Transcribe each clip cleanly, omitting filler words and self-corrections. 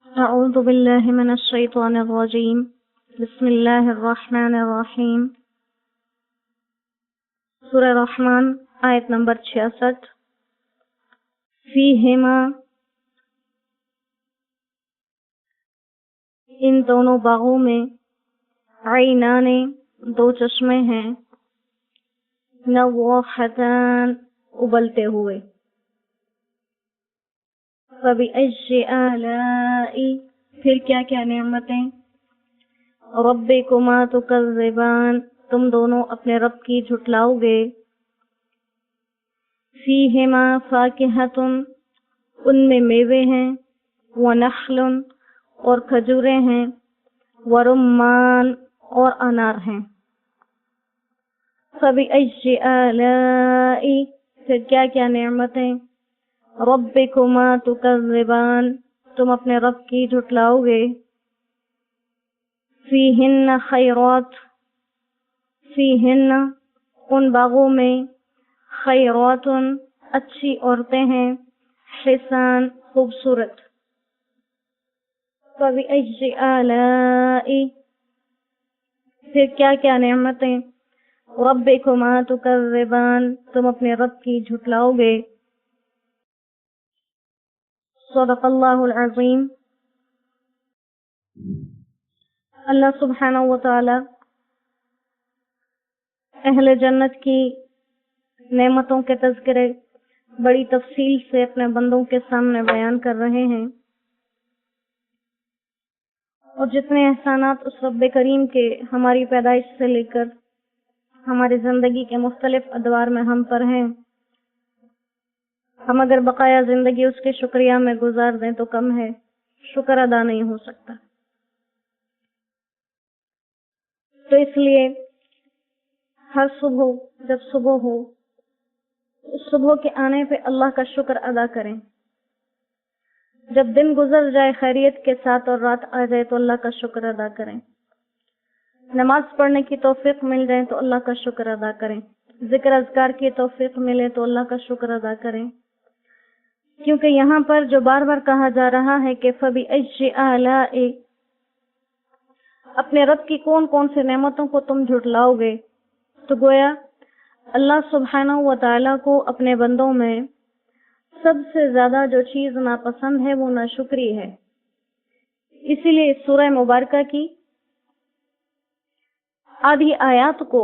أعوذ بالله من الشيطان الرجيم بسم الله الرحمن الرحيم سورہ رحمان آیت نمبر 66 فیہما ان دونوں باغوں میں عینان دو چشمے ہیں نواحتان ابلتے ہوئے فبأي آلاء پھر کیا کیا نعمتیں ربکما تکذبان تم دونوں اپنے رب کی جھٹلاؤ گے فیہما فاکہۃ ان میں میوے ہیں ونخل اور کھجوریں ہیں ورمان اور انار ہیں فبأي آلاء پھر کیا کیا نعمتیں ربکما تکذبان تم اپنے رب کی جھٹلاؤ گے فیہن خیرات فیہن ان باغوں میں خیرات اچھی عورتیں ہیں حسان خوبصورت فبأي آلاء پھر کیا کیا نعمتیں ربکما تکذبان تم اپنے رب کی جھٹلاؤ گے صدق اللہ العظیم۔ اللہ سبحانہ و تعالی اہل جنت کی نعمتوں کے تذکرے بڑی تفصیل سے اپنے بندوں کے سامنے بیان کر رہے ہیں، اور جتنے احسانات اس رب کریم کے ہماری پیدائش سے لے کر ہماری زندگی کے مختلف ادوار میں ہم پر ہیں، ہم اگر بقایا زندگی اس کے شکریہ میں گزار دیں تو کم ہے، شکر ادا نہیں ہو سکتا۔ تو اس لیے ہر صبح جب صبح ہو اس صبح کے آنے پہ اللہ کا شکر ادا کریں، جب دن گزر جائے خیریت کے ساتھ اور رات آ جائے تو اللہ کا شکر ادا کریں، نماز پڑھنے کی توفیق مل جائے تو اللہ کا شکر ادا کریں، ذکر اذکار کی توفیق ملے تو اللہ کا شکر ادا کریں، کیونکہ یہاں پر جو بار بار کہا جا رہا ہے کہ فبأي آلاء اپنے رب کی کون کون سے نعمتوں کو تم جھٹلاؤ گے، تو گویا اللہ سبحانہ و تعالیٰ کو اپنے بندوں میں سب سے زیادہ جو چیز ناپسند ہے وہ ناشکری ہے۔ اسی لیے اس سورہ مبارکہ کی آدھی آیات کو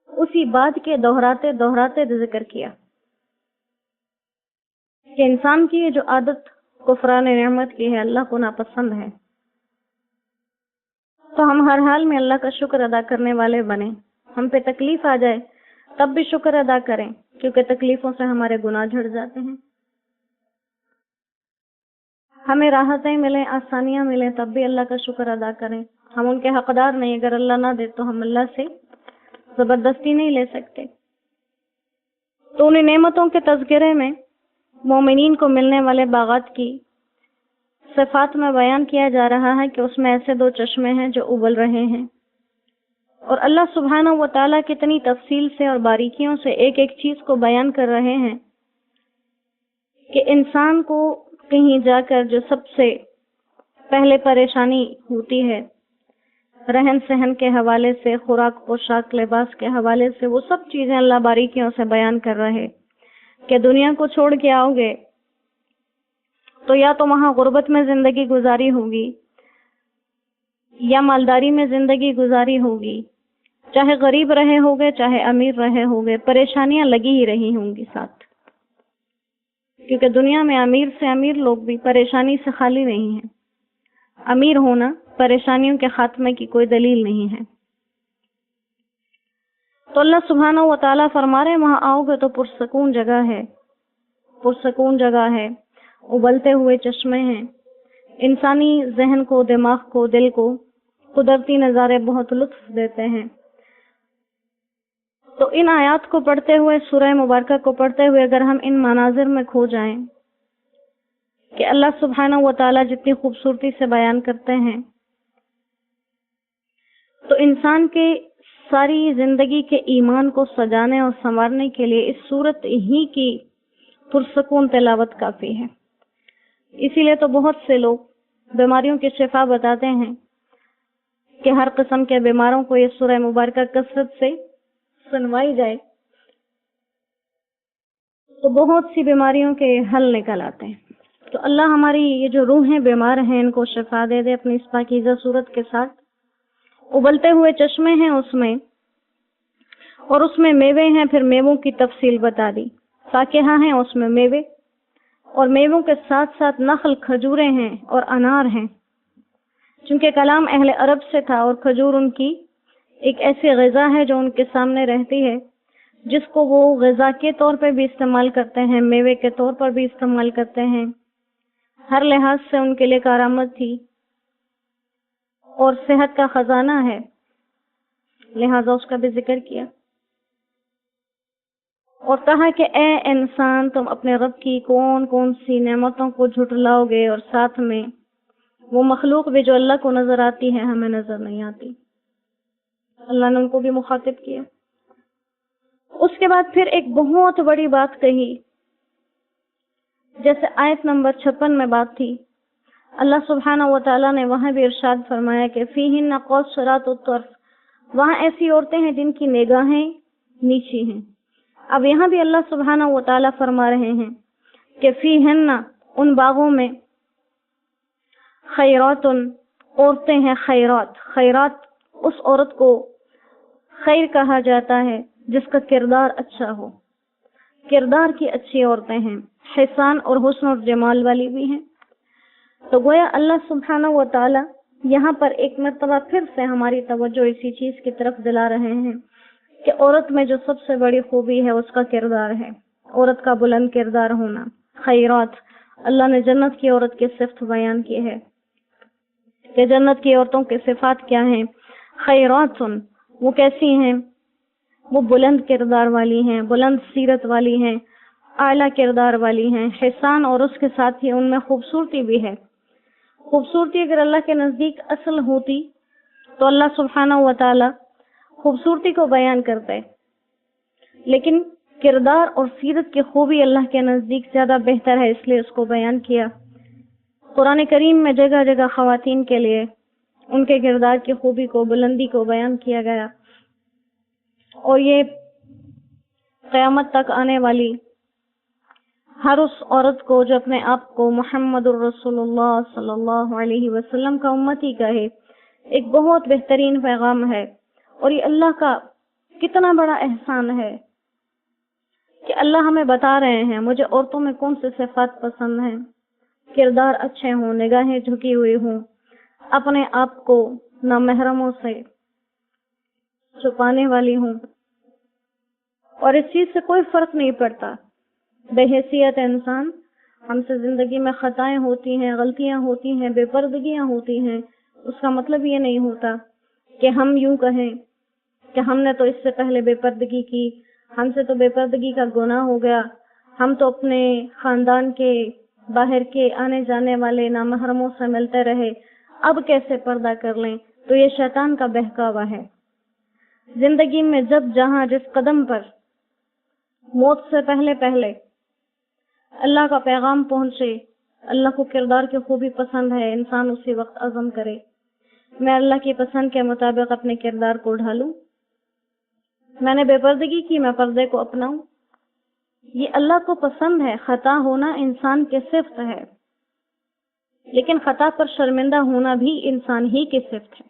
اسی بات کے دہراتے دہراتے ذکر کیا کہ انسان کی یہ جو عادت کفران نعمت کی ہے، اللہ کو ناپسند ہے، تو ہم ہر حال میں اللہ کا شکر ادا کرنے والے بنیں، ہم پہ تکلیف آ جائے تب بھی شکر ادا کریں، کیونکہ تکلیفوں سے ہمارے گناہ جھڑ جاتے ہیں، ہمیں راحتیں ملیں آسانیاں ملیں تب بھی اللہ کا شکر ادا کریں، ہم ان کے حقدار نہیں، اگر اللہ نہ دے تو ہم اللہ سے زبردستی نہیں لے سکتے۔ تو انہیں نعمتوں کے تذکرے میں مومنین کو ملنے والے باغات کی صفات میں بیان کیا جا رہا ہے کہ اس میں ایسے دو چشمے ہیں جو ابل رہے ہیں، اور اللہ سبحانہ و تعالیٰ کتنی تفصیل سے اور باریکیوں سے ایک ایک چیز کو بیان کر رہے ہیں کہ انسان کو کہیں جا کر جو سب سے پہلے پریشانی ہوتی ہے رہن سہن کے حوالے سے، خوراک پوشاک لباس کے حوالے سے، وہ سب چیزیں اللہ باریکیوں سے بیان کر رہے کہ دنیا کو چھوڑ کے آؤ گے تو یا تو وہاں غربت میں زندگی گزاری ہوگی یا مالداری میں زندگی گزاری ہوگی، چاہے غریب رہے ہوگے چاہے امیر رہے ہوگے، پریشانیاں لگی ہی رہی ہوں گی ساتھ، کیونکہ دنیا میں امیر سے امیر لوگ بھی پریشانی سے خالی نہیں ہیں، امیر ہونا پریشانیوں کے خاتمے کی کوئی دلیل نہیں ہے۔ تو اللہ سبحانہ و تعالیٰ فرما رہے وہاں آؤ گے تو پرسکون جگہ ہے، پرسکون جگہ ہے، ابلتے ہوئے چشمے ہیں، انسانی ذہن کو، دماغ کو، دل کو قدرتی نظارے بہت لطف دیتے ہیں۔ تو ان آیات کو پڑھتے ہوئے، سورہ مبارکہ کو پڑھتے ہوئے اگر ہم ان مناظر میں کھو جائیں کہ اللہ سبحانہ و تعالیٰ جتنی خوبصورتی سے بیان کرتے ہیں، تو انسان کے ساری زندگی کے ایمان کو سجانے اور سنوارنے کے لیے اس صورت ہی کی پرسکون تلاوت کافی ہے۔ اسی لیے تو بہت سے لوگ بیماریوں کی شفا بتاتے ہیں کہ ہر قسم کے بیماروں کو یہ سورہ مبارکہ کثرت سے سنوائی جائے تو بہت سی بیماریوں کے حل نکل آتے ہیں. تو اللہ ہماری یہ جو روحیں بیمار ہیں ان کو شفا دے دے اپنی اس پاکیزہ صورت کے ساتھ. ابلتے ہوئے چشمے ہیں اس میں، اور اس میں میوے ہیں، پھر میووں کی تفصیل بتا دی. فاکہہ ہیں اس میں میوے، اور میووں کے ساتھ ساتھ نخل کھجوریں ہیں اور انار ہیں. چونکہ کلام اہل عرب سے تھا اور کھجور ان کی ایک ایسی غذا ہے جو ان کے سامنے رہتی ہے جس کو وہ غذا کے طور پہ بھی استعمال کرتے ہیں، میوے کے طور پر بھی استعمال کرتے ہیں. ہر لحاظ سے ان کے لیے کارآمد تھی اور صحت کا خزانہ ہے، لہذا اس کا بھی ذکر کیا اور کہا کہ اے انسان، تم اپنے رب کی کون کون سی نعمتوں کو جھٹلاؤ گے، اور ساتھ میں وہ مخلوق بھی جو اللہ کو نظر آتی ہے ہمیں نظر نہیں آتی. اللہ نے ان کو بھی مخاطب کیا. اس کے بعد پھر ایک بہت بڑی بات کہی، جیسے آیت نمبر 56 میں بات تھی. اللہ سبحانہ و تعالیٰ نے وہاں بھی ارشاد فرمایا کہ فیہن قاصرات الطرف، وہاں ایسی عورتیں ہیں جن کی نگاہیں نیچی ہیں. اب یہاں بھی اللہ سبحانہ و تعالیٰ فرما رہے ہیں کہ فیہن، ان باغوں میں، خیرات، عورتیں ہیں خیرات. خیرات اس عورت کو خیر کہا جاتا ہے جس کا کردار اچھا ہو. کردار کی اچھی عورتیں ہیں، حسان اور حسن اور جمال والی بھی ہیں. تو گویا اللہ سبحانہ و تعالی یہاں پر ایک مرتبہ پھر سے ہماری توجہ اسی چیز کی طرف دلا رہے ہیں کہ عورت میں جو سب سے بڑی خوبی ہے اس کا کردار ہے، عورت کا بلند کردار ہونا. خیرات، اللہ نے جنت کی عورت کی صفت بیان کی ہے کہ جنت کی عورتوں کی صفات کیا ہیں. خیرات، وہ کیسی ہیں؟ وہ بلند کردار والی ہیں، بلند سیرت والی ہیں، اعلیٰ کردار والی ہیں. حسان، اور اس کے ساتھ ہی ان میں خوبصورتی بھی ہے. خوبصورتی اگر اللہ کے نزدیک اصل ہوتی تو اللہ سبحانہ و تعالی خوبصورتی کو بیان کرتے، لیکن کردار اور سیرت کی خوبی اللہ کے نزدیک زیادہ بہتر ہے، اس لیے اس کو بیان کیا. قرآن کریم میں جگہ جگہ خواتین کے لیے ان کے کردار کی خوبی کو، بلندی کو بیان کیا گیا. اور یہ قیامت تک آنے والی ہر اس عورت کو جو اپنے آپ کو محمد الرسول اللہ صلی اللہ علیہ وسلم کا امتی کہے، ایک بہت بہترین پیغام ہے. اور یہ اللہ کا کتنا بڑا احسان ہے کہ اللہ ہمیں بتا رہے ہیں مجھے عورتوں میں کون سے صفات پسند ہیں. کردار اچھے ہوں، نگاہیں جھکی ہوئی ہوں، اپنے آپ کو نامحرموں سے چھپانے والی ہوں، اور اس چیز سے کوئی فرق نہیں پڑتا. بے حیثیت انسان، ہم سے زندگی میں خطائیں ہوتی ہیں، غلطیاں ہوتی ہیں، بے پردگیاں ہوتی ہیں. اس کا مطلب یہ نہیں ہوتا کہ ہم یوں کہیں کہ ہم نے تو اس سے پہلے بے پردگی کی، ہم سے تو بے پردگی کا گناہ ہو گیا، ہم تو اپنے خاندان کے باہر کے آنے جانے والے نامحرموں سے ملتے رہے، اب کیسے پردہ کر لیں. تو یہ شیطان کا بہکاوا ہے. زندگی میں جب جہاں جس قدم پر موت سے پہلے پہلے اللہ کا پیغام پہنچے، اللہ کو کردار کی خوبی پسند ہے، انسان اسی وقت عزم کرے میں اللہ کی پسند کے مطابق اپنے کردار کو ڈھالوں. میں نے بے پردگی کی، میں پردے کو اپناؤں. یہ اللہ کو پسند ہے. خطا ہونا انسان کی صفت ہے، لیکن خطا پر شرمندہ ہونا بھی انسان ہی کی صفت ہے.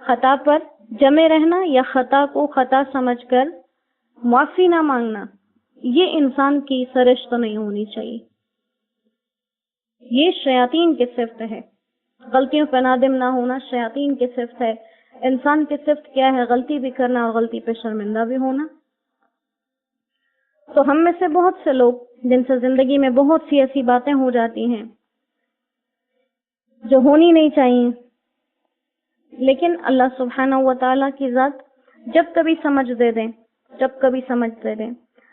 خطا پر جمے رہنا یا خطا کو خطا سمجھ کر معافی نہ مانگنا، یہ انسان کی سرشت نہیں ہونی چاہیے. یہ شیاطین کی صفت ہے. غلطیوں پہ نادم نہ ہونا شیاطین کی صفت ہے. انسان کی صفت کیا ہے؟ غلطی بھی کرنا اور غلطی پہ شرمندہ بھی ہونا. تو ہم میں سے بہت سے لوگ جن سے زندگی میں بہت سی ایسی باتیں ہو جاتی ہیں جو ہونی نہیں چاہیے، لیکن اللہ سبحانہ و تعالیٰ کی ذات جب کبھی سمجھ دے دیں،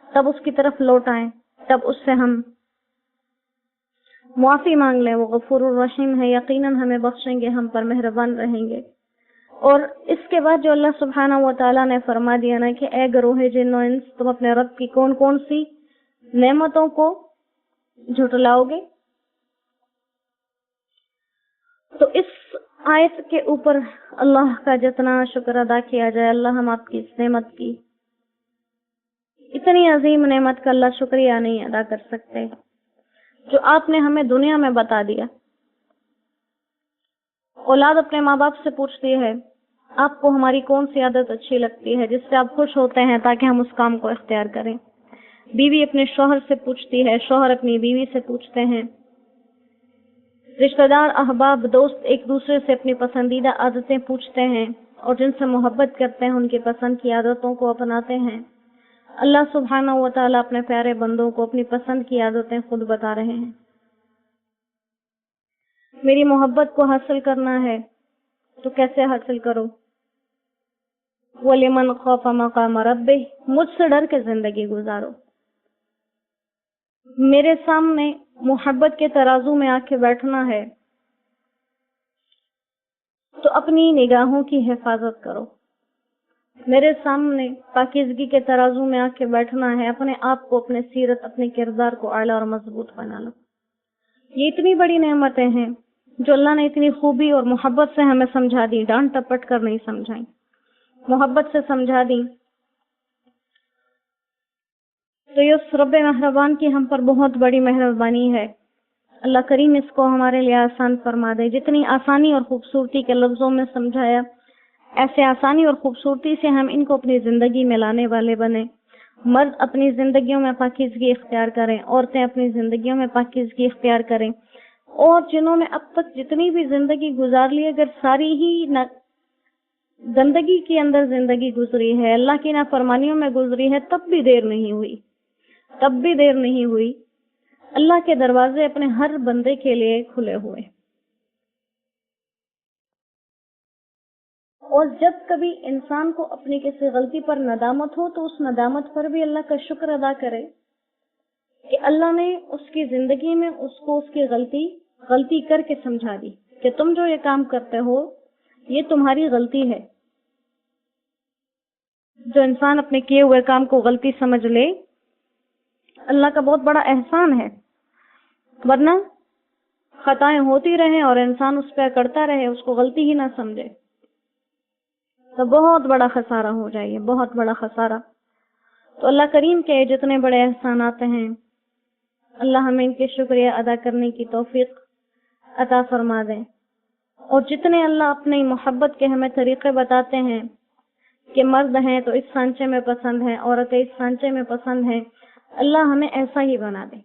تب اس کی طرف لوٹ آئیں، تب اس سے ہم معافی مانگ لیں. وہ غفور الرحیم ہے، یقیناً ہمیں بخشیں گے، ہم پر مہربان رہیں گے. اور اس کے بعد جو اللہ سبحانہ و تعالیٰ نے فرما دیا نا کہ اے گروہ جن و انس، تم اپنے رب کی کون کون سی نعمتوں کو جھٹلاؤ گے، تو اس آیت کے اوپر اللہ کا جتنا شکر ادا کیا جائے، اللہ ہم آپ کی اس نعمت کی، اتنی عظیم نعمت کا اللہ شکریہ نہیں ادا کر سکتے جو آپ نے ہمیں دنیا میں بتا دیا۔ اولاد اپنے ماں باپ سے پوچھتی ہے آپ کو ہماری کون سی عادت اچھی لگتی ہے جس سے آپ خوش ہوتے ہیں تاکہ ہم اس کام کو اختیار کریں۔ بیوی اپنے شوہر سے پوچھتی ہے، شوہر اپنی بیوی سے پوچھتے ہیں، رشتہ دار احباب دوست ایک دوسرے سے اپنی پسندیدہ عادتیں پوچھتے ہیں اور جن سے محبت کرتے ہیں ان کی پسند کی عادتوں کو اپناتے ہیں۔ اللہ سبحانہ و تعالیٰ اپنے پیارے بندوں کو اپنی پسند کی عادتیں خود بتا رہے ہیں۔ میری محبت کو حاصل کرنا ہے تو کیسے حاصل کرو؟ وَلِمَنْ خَافَ مَقَامَ رَبِّهِ، مجھ سے ڈر کے زندگی گزارو۔ میرے سامنے محبت کے ترازو میں آ کے بیٹھنا ہے تو اپنی نگاہوں کی حفاظت کرو۔ میرے سامنے پاکیزگی کے ترازو میں آ کے بیٹھنا ہے، اپنے آپ کو، اپنے سیرت، اپنے کردار کو اعلیٰ اور مضبوط بنا لو۔ یہ اتنی بڑی نعمتیں ہیں جو اللہ نے اتنی خوبی اور محبت سے ہمیں سمجھا دی، ڈانٹ ٹپٹ کر نہیں سمجھائیں، محبت سے سمجھا دی۔ تو یہ اس رب مہربان کی ہم پر بہت بڑی مہربانی ہے۔ اللہ کریم اس کو ہمارے لیے آسان فرما دے۔ جتنی آسانی اور خوبصورتی کے لفظوں میں سمجھایا، ایسے آسانی اور خوبصورتی سے ہم ان کو اپنی زندگی میں لانے والے بنے۔ مرد اپنی زندگیوں میں پاکیزگی اختیار کریں، عورتیں اپنی زندگیوں میں پاکیزگی اختیار کریں، اور جنہوں نے اب تک جتنی بھی زندگی گزار لی، اگر ساری ہی گندگی کے اندر زندگی گزری ہے، اللہ کی نافرمانیوں میں گزری ہے، تب بھی دیر نہیں ہوئی، تب بھی دیر نہیں ہوئی۔ اللہ کے دروازے اپنے ہر بندے کے لیے کھلے ہوئے، اور جب کبھی انسان کو اپنی کسی غلطی پر ندامت ہو تو اس ندامت پر بھی اللہ کا شکر ادا کرے کہ اللہ نے اس کی زندگی میں اس کو اس کی غلطی کر کے سمجھا دی کہ تم جو یہ کام کرتے ہو یہ تمہاری غلطی ہے۔ جو انسان اپنے کیے ہوئے کام کو غلطی سمجھ لے، اللہ کا بہت بڑا احسان ہے، ورنہ خطائیں ہوتی رہیں اور انسان اس پہ کرتا رہے، اس کو غلطی ہی نہ سمجھے، تو بہت بڑا خسارہ ہو جائے، بہت بڑا خسارہ۔ تو اللہ کریم کے جتنے بڑے احسانات ہیں، اللہ ہمیں ان کے شکریہ ادا کرنے کی توفیق عطا فرما دیں، اور جتنے اللہ اپنی محبت کے ہمیں طریقے بتاتے ہیں کہ مرد ہیں تو اس سانچے میں پسند ہیں، عورتیں اس سانچے میں پسند ہیں، اللہ ہمیں ایسا ہی بنا دے۔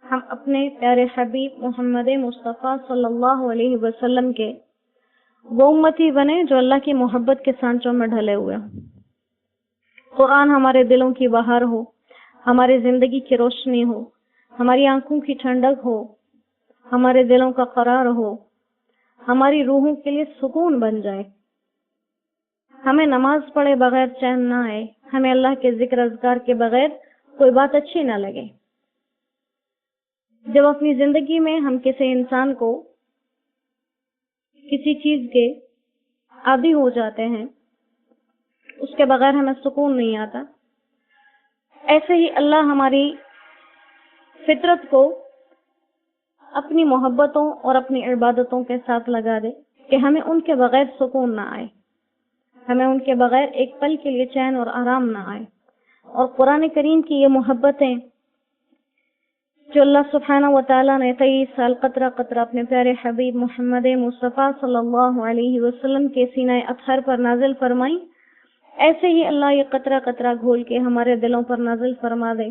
ہم اپنے پیارے حبیب محمد مصطفیٰ صلی اللہ علیہ وسلم کے وہ امتی بنے جو اللہ کی محبت کے سانچوں میں ڈھلے ہوئے ہوں۔ قرآن ہمارے دلوں کی بہار ہو، ہماری زندگی کی روشنی ہو، ہماری آنکھوں کی ٹھنڈک ہو، ہمارے دلوں کا قرار ہو، ہماری روحوں کے لیے سکون بن جائے، ہمیں نماز پڑھے بغیر چین نہ آئے، ہمیں اللہ کے ذکر اذکار کے بغیر کوئی بات اچھی نہ لگے۔ جب اپنی زندگی میں ہم کسی انسان کو کسی چیز کے عادی ہو جاتے ہیں، اس کے بغیر ہمیں سکون نہیں آتا، ایسے ہی اللہ ہماری فطرت کو اپنی محبتوں اور اپنی عبادتوں کے ساتھ لگا دے کہ ہمیں ان کے بغیر سکون نہ آئے، ہمیں ان کے بغیر ایک پل کے لیے چین اور آرام نہ آئے۔ اور قرآن کریم کی یہ محبتیں جو اللہ سبحانہ و تعالیٰ نے 23 سال قطرہ قطرہ اپنے پیارے حبیب محمد مصطفیٰ صلی اللہ علیہ وسلم کے سینہ اطہر پر نازل فرمائی، ایسے ہی اللہ یہ قطرہ قطرہ گھول کے ہمارے دلوں پر نازل فرما دے،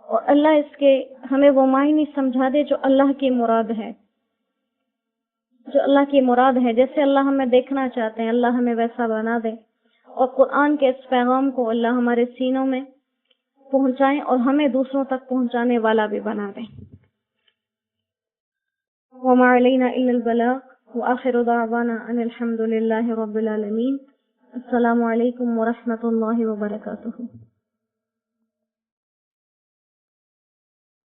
اور اللہ اس کے ہمیں وہ معنی سمجھا دے جو اللہ کی مراد ہے، جو اللہ کی مراد ہے، جیسے اللہ ہمیں دیکھنا چاہتے ہیں اللہ ہمیں ویسا بنا دے، اور قرآن کے اس پیغام کو اللہ ہمارے سینوں میں پہنچائیں اور ہمیں دوسروں تک پہنچانے والا بھی بنا دیں۔ وما علینا الا البلاغ وآخر دعوانا ان الحمد للہ رب العالمین۔ السلام علیکم ورحمۃ اللہ وبرکاتہ۔